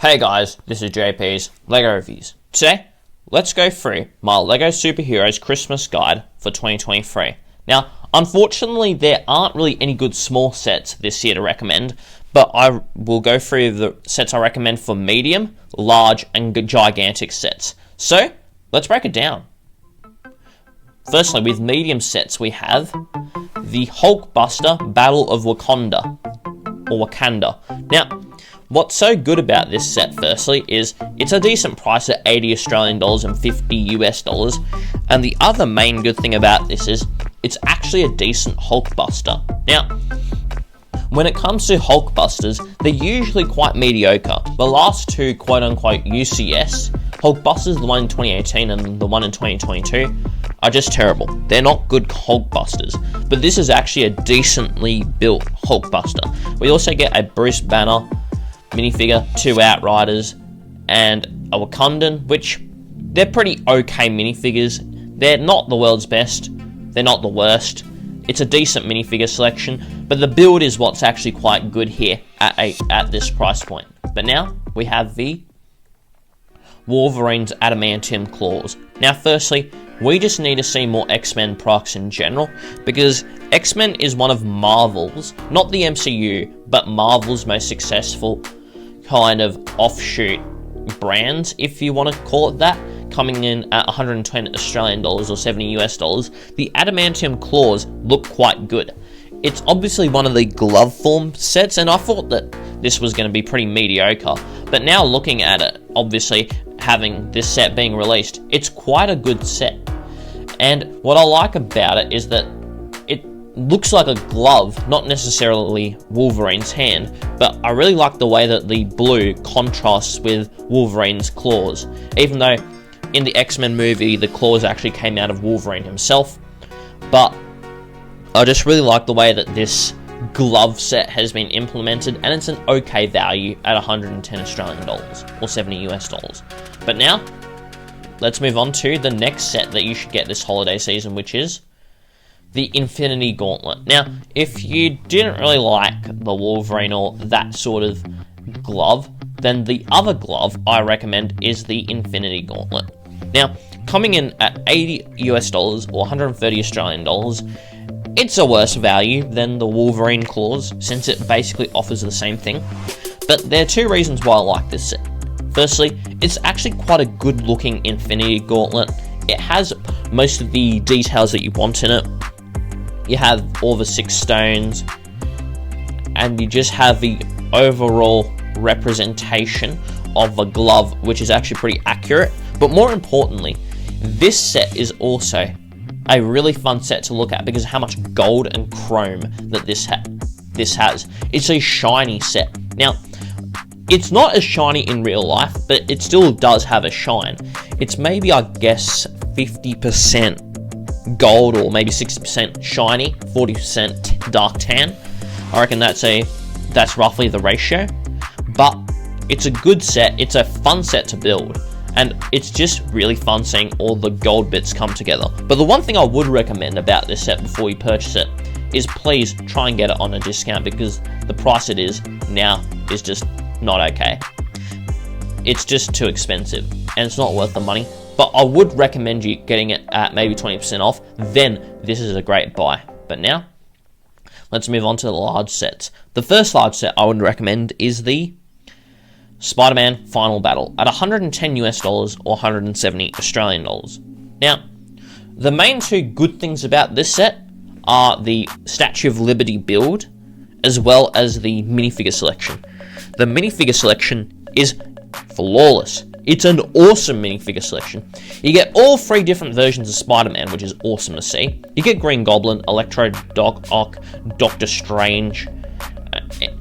Hey guys, this is JP's LEGO Reviews. Today, let's go through my LEGO Superheroes Christmas Guide for 2023. Now, unfortunately, there aren't really any good small sets this year to recommend, but I will go through the sets I recommend for medium, large, and gigantic sets. So, let's break it down. Firstly, with medium sets, we have the Hulkbuster Battle of Wakanda, or Wakanda. Now, what's so good about this set, firstly, is it's a decent price at $80 Australian dollars and $50 US dollars, and the other main good thing about this is it's actually a decent Hulkbuster. Now, when it comes to Hulkbusters, they're usually quite mediocre. The last two quote-unquote UCS Hulkbusters, the one in 2018 and the one in 2022, are just terrible. They're not good Hulkbusters, but this is actually a decently built Hulkbuster. We also get a Bruce Banner minifigure, two Outriders, and a Wakandan, which they're pretty okay minifigures. They're not the world's best, they're not the worst. It's a decent minifigure selection, but the build is what's actually quite good here at this price point. But now we have the Wolverine's Adamantium Claws. Now, firstly, we just need to see more X-Men products in general, because X-Men is one of Marvel's, not the MCU, but Marvel's most successful kind of offshoot brands, if you want to call it that, coming in at 110 Australian dollars or 70 US dollars. The Adamantium Claws look quite good. It's obviously one of the glove form sets, and I thought that this was going to be pretty mediocre, but now looking at it, obviously having this set being released, it's quite a good set. And what I like about it is that it looks like a glove, not necessarily Wolverine's hand, but I really like the way that the blue contrasts with Wolverine's claws, even though in the X-Men movie the claws actually came out of Wolverine himself. But I just really like the way that this glove set has been implemented, and it's an okay value at 110 Australian dollars or 70 US dollars. But now, let's move on to the next set that you should get this holiday season, which is the Infinity Gauntlet. Now, if you didn't really like the Wolverine or that sort of glove, then the other glove I recommend is the Infinity Gauntlet. Now, coming in at 80 US dollars or 130 Australian dollars, it's a worse value than the Wolverine claws, since it basically offers the same thing. But there are two reasons why I like this set. Firstly, it's actually quite a good looking Infinity Gauntlet. It has most of the details that you want in it. You have all the 6 stones, and you just have the overall representation of the glove, which is actually pretty accurate. But more importantly, this set is also a really fun set to look at because of how much gold and chrome that this has. It's a shiny set. Now, it's not as shiny in real life, but it still does have a shine. It's maybe, I guess, 50% gold or maybe 60% shiny, 40% dark tan. I reckon that's roughly the ratio. But it's a good set, it's a fun set to build, and it's just really fun seeing all the gold bits come together. But the one thing I would recommend about this set before you purchase it is please try and get it on a discount, because the price it is now is just not okay. It's just too expensive, and it's not worth the money. But I would recommend you getting it at maybe 20% off, then this is a great buy. But now, let's move on to the large sets. The first large set I would recommend is the Spider-Man Final Battle at 110 US dollars or 170 Australian dollars. Now, the main two good things about this set are the Statue of Liberty build, as well as the minifigure selection. The minifigure selection is flawless. It's an awesome minifigure selection. You get all 3 different versions of Spider-Man, which is awesome to see. You get Green Goblin, Electro, Doc Ock, Doctor Strange,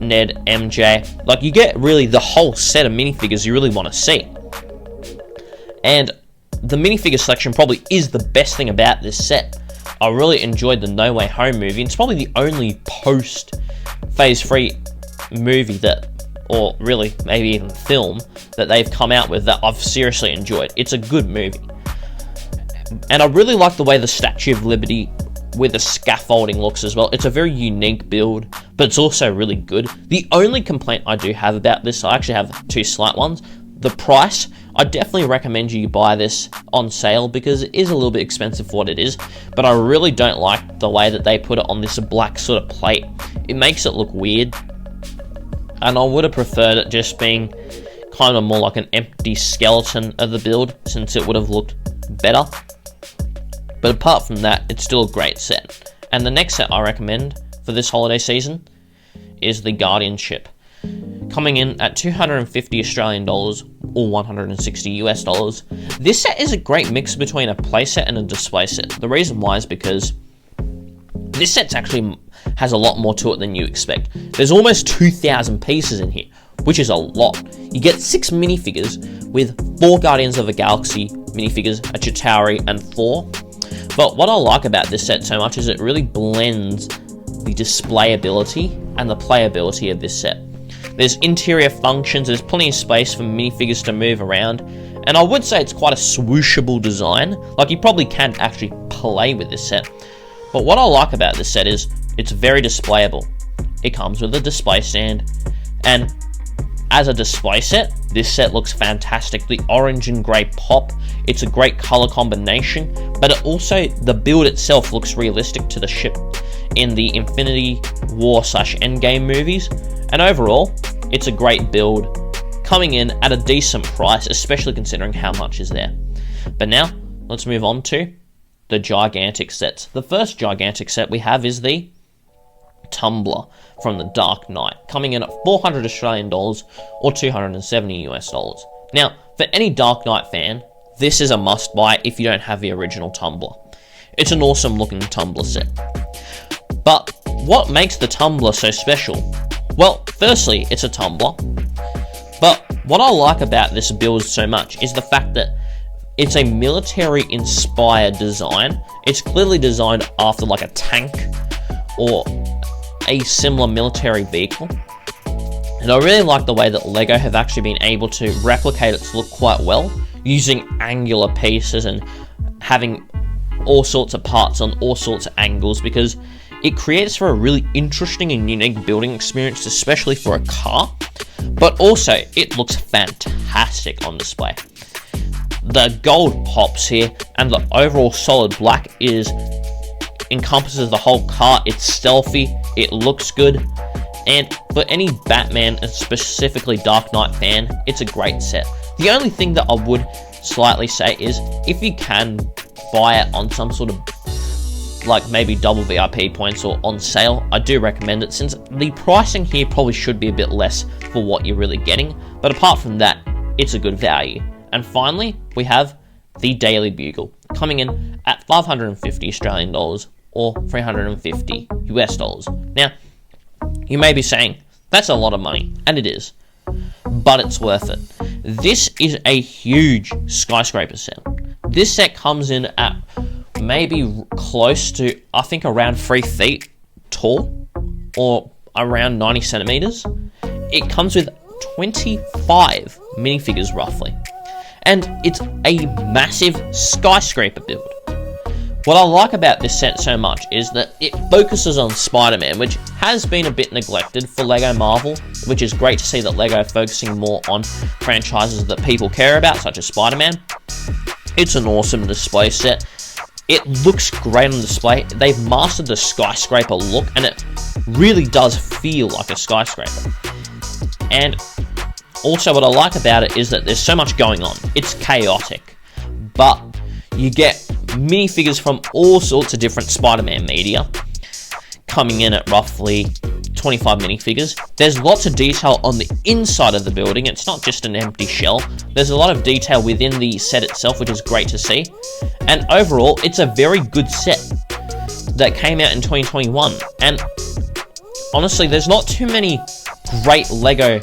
Ned, MJ. Like, you get really the whole set of minifigures you really want to see. And the minifigure selection probably is the best thing about this set. I really enjoyed the No Way Home movie. It's probably the only post-Phase 3 movie that, or really maybe even film, that they've come out with that I've seriously enjoyed. It's a good movie. And I really like the way the Statue of Liberty with the scaffolding looks as well. It's a very unique build, but it's also really good. The only complaint I do have about this, I actually have two slight ones. The price, I definitely recommend you buy this on sale because it is a little bit expensive for what it is, but I really don't like the way that they put it on this black sort of plate. It makes it look weird, and I would have preferred it just being kind of more like an empty skeleton of the build, since it would have looked better. But apart from that, it's still a great set. And the next set I recommend for this holiday season is the Guardian ship, coming in at 250 Australian dollars or 160 US dollars. This set is a great mix between a playset and a display set. The reason why is because this set actually has a lot more to it than you expect. There's almost 2,000 pieces in here, which is a lot. You get 6 minifigures with 4 Guardians of the Galaxy minifigures, a Chitauri, and 4. But what I like about this set so much is it really blends the displayability and the playability of this set. There's interior functions, there's plenty of space for minifigures to move around, and I would say it's quite a swooshable design. Like, you probably can actually play with this set. But what I like about this set is it's very displayable. It comes with a display stand, and as a display set, this set looks fantastic. The orange and grey pop, it's a great colour combination, but it also, the build itself looks realistic to the ship in the Infinity War / Endgame movies, and overall, it's a great build, coming in at a decent price, especially considering how much is there. But now, let's move on to the gigantic sets. The first gigantic set we have is the Tumbler from the Dark Knight, coming in at 400 Australian dollars or 270 US dollars. Now, for any Dark Knight fan, this is a must buy if you don't have the original Tumbler. It's an awesome looking Tumbler set. But what makes the Tumbler so special? Well, firstly, it's a Tumbler, but what I like about this build so much is the fact that it's a military-inspired design. It's clearly designed after like a tank or a similar military vehicle. And I really like the way that LEGO have actually been able to replicate its look quite well, using angular pieces and having all sorts of parts on all sorts of angles, because it creates for a really interesting and unique building experience, especially for a car, but also it looks fantastic on display. The gold pops here, and the overall solid black encompasses the whole car. It's stealthy, it looks good, and for any Batman and specifically Dark Knight fan, it's a great set. The only thing that I would slightly say is, if you can buy it on some sort of like maybe double VIP points or on sale, I do recommend it, since the pricing here probably should be a bit less for what you're really getting, but apart from that, it's a good value. And finally, we have the Daily Bugle, coming in at 550 Australian dollars or 350 US dollars. Now, you may be saying, that's a lot of money, and it is, but it's worth it. This is a huge skyscraper set. This set comes in at maybe close to, I think, around 3 feet tall, or around 90 centimeters. It comes with 25 minifigures roughly, and it's a massive skyscraper build. What I like about this set so much is that it focuses on Spider-Man, which has been a bit neglected for LEGO Marvel, which is great to see that LEGO focusing more on franchises that people care about, such as Spider-Man. It's an awesome display set. It looks great on display. They've mastered the skyscraper look, and it really does feel like a skyscraper. And also what I like about it is that there's so much going on. It's chaotic, but you get minifigures from all sorts of different Spider-Man media, coming in at roughly 25 minifigures. There's lots of detail on the inside of the building. It's not just an empty shell. There's a lot of detail within the set itself, which is great to see. And overall, it's a very good set that came out in 2021. And honestly, there's not too many great LEGO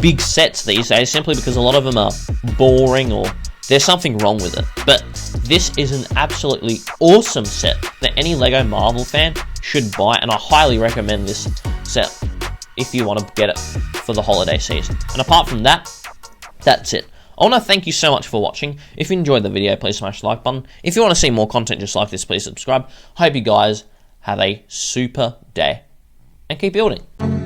big sets these days, simply because a lot of them are boring or there's something wrong with it. But this is an absolutely awesome set that any LEGO Marvel fan should buy, and I highly recommend this set if you want to get it for the holiday season. And apart from that, that's it. I want to thank you so much for watching. If you enjoyed the video, please smash the like button. If you want to see more content just like this, please subscribe. Hope you guys have a super day. and keep building.